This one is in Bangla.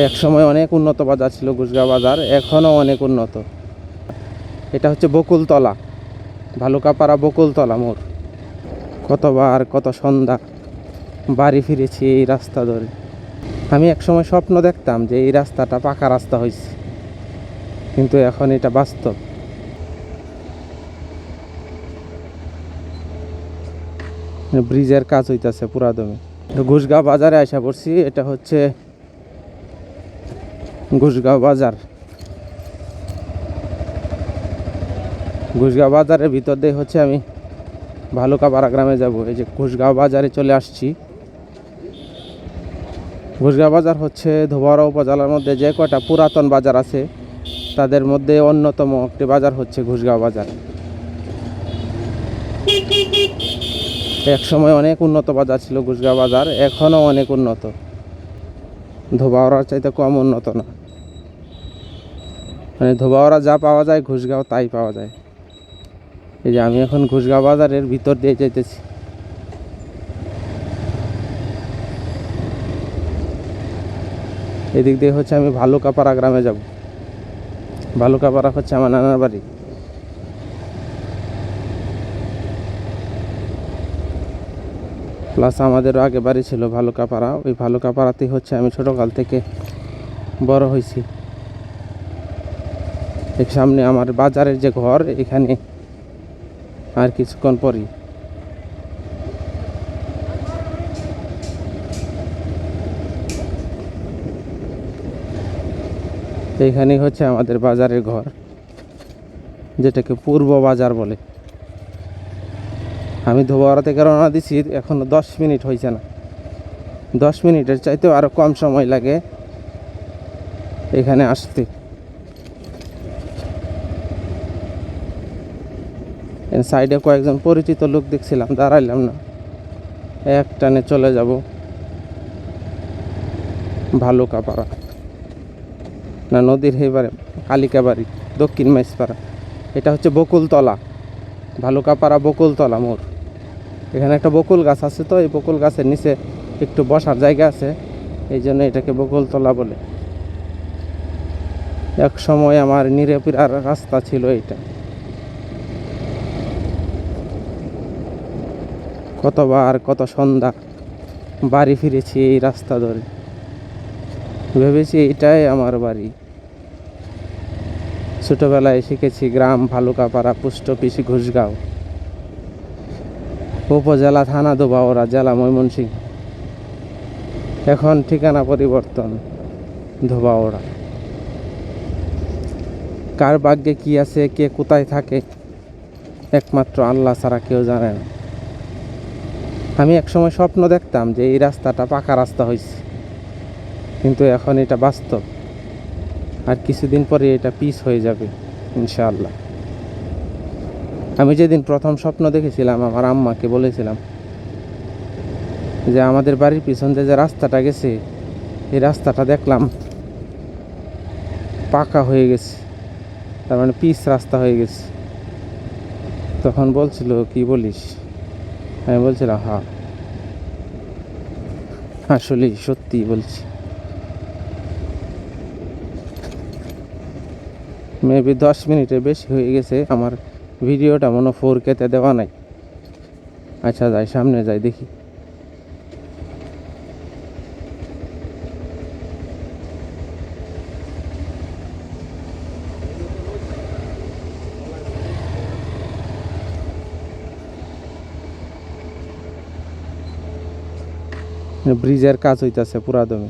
এক সময় অনেক উন্নত বাজার ছিল ঘুষগাঁও বাজার, এখনও অনেক উন্নত। এটা হচ্ছে বকুলতলা, ভালুকাপাড়া বকুলতলা মোড়। কতবার কত সন্ধ্যা বাড়ি ফিরেছি এই রাস্তা ধরে। আমি এক সময় স্বপ্ন দেখতাম যে এই রাস্তাটা পাকা রাস্তা হয়েছে, কিন্তু এখন এটা বাস্তব। ব্রিজের কাজ হইতেছে পুরাদমে। ঘুষগাঁও বাজারে আসা পড়ছি। এটা হচ্ছে ঘুষগাঁও বাজার। ঘুষগাঁও বাজারের ভিতর দিয়ে হচ্ছে আমি ভালুকাপাড়া গ্রামে যাব। এই যে ঘুষগাঁও বাজারে চলে আসছি। ঘুষগাঁও বাজার হচ্ছে ধোবাউড়া উপজেলার মধ্যে যে কয়টা পুরাতন বাজার আছে তাদের মধ্যে অন্যতম একটি বাজার হচ্ছে ঘুষগাঁও বাজার। এক সময় অনেক উন্নত বাজার ছিল ঘুষগাঁও বাজার, এখনও অনেক উন্নত। ধোবাউড়ার চাইতে কম উন্নত না। মানে ধোবাউড়া যা পাওয়া যায় ঘুষগাঁও তাই পাওয়া যায়। এই যে আমি এখন ঘুষগাঁও বাজারের ভিতর দিয়ে যেতেছি। এদিক দিয়ে হচ্ছে আমি ভালুকাপাড়া গ্রামে যাব। ভালুকাপাড়া হচ্ছে আমার নানার বাড়ি। প্লাস আমাদেরও আগে বাড়ি ছিল ভালুকাপাড়া। ওই ভালুকাপাড়াতেই হচ্ছে আমি ছোটোকাল থেকে বড় হয়েছি। এর সামনে আমার বাজারের যে ঘর, এখানে আর কিছুক্ষণ পরই এইখানেই হচ্ছে আমাদের বাজারের ঘর, যেটাকে পূর্ব বাজার বলে। আমি ধোবাউড়া থেকে রওনা দিছি, এখনো 10 মিনিট হয়েছে না। 10 মিনিটের চাইতেও আরও কম সময় লাগে এখানে আসতে। সাইডে কয়েকজন পরিচিত লোক দেখছিলাম, দাঁড়াইলাম না, এক টানে চলে যাব ভালুকাপাড়া, না নদীর হেবারে কালিকাবাড়ি, দক্ষিণ মাইজপাড়া। এটা হচ্ছে বকুলতলা, ভালুকাপাড়া বকুলতলা মোড়। এখানে একটা বকুল গাছ আছে, তো এই বকুল গাছের নিচে একটু বসার জায়গা আছে, এই জন্য এটাকে বকুলতলা বলে। এক সময় আমার নিরেপিরার রাস্তা ছিল এইটা। কতবার কত সন্ধ্যা বাড়ি ফিরেছি এই রাস্তা ধরে। ভেবেছি এটাই আমার বাড়ি। ছোটবেলায় শিখেছি গ্রাম ভালুকাপাড়া, পোস্ট অফিস ঘুষগাঁও, উপজেলা থানা ধোবাউড়া, জেলা ময়মনসিংহ। এখন ঠিকানা পরিবর্তন, ধোবাউড়া। কার ভাগ্যে কি আছে, কে কোথায় থাকে, একমাত্র আল্লাহ ছাড়া কেউ জানে না। আমি একসময় স্বপ্ন দেখতাম যে এই রাস্তাটা পাকা রাস্তা হয়েছে, কিন্তু এখন এটা বাস্তব। আর কিছুদিন পরে এটা পিচ হয়ে যাবে ইনশাআল্লাহ। আমি যেদিন প্রথম স্বপ্ন দেখেছিলাম, আমার আম্মাকে বলেছিলাম যে আমাদের বাড়ির পিছন দিয়ে যে রাস্তাটা গেছে, এই রাস্তাটা দেখলাম পাকা হয়ে গেছে, তার মানে পিচ রাস্তা হয়ে গেছে। তখন বলছিল, কি বলিস? আমি বলছিলাম, হ্যাঁ আসলেই সত্যি বলছি। মেবি 10 মিনিটের বেশি হয়ে গেছে। আমার ভিডিওটা মনে 4K-তে দেওয়া নাই। আচ্ছা যাই, সামনে যাই, দেখি। ব্রিজের কাজ হইতেছে পুরাদমে।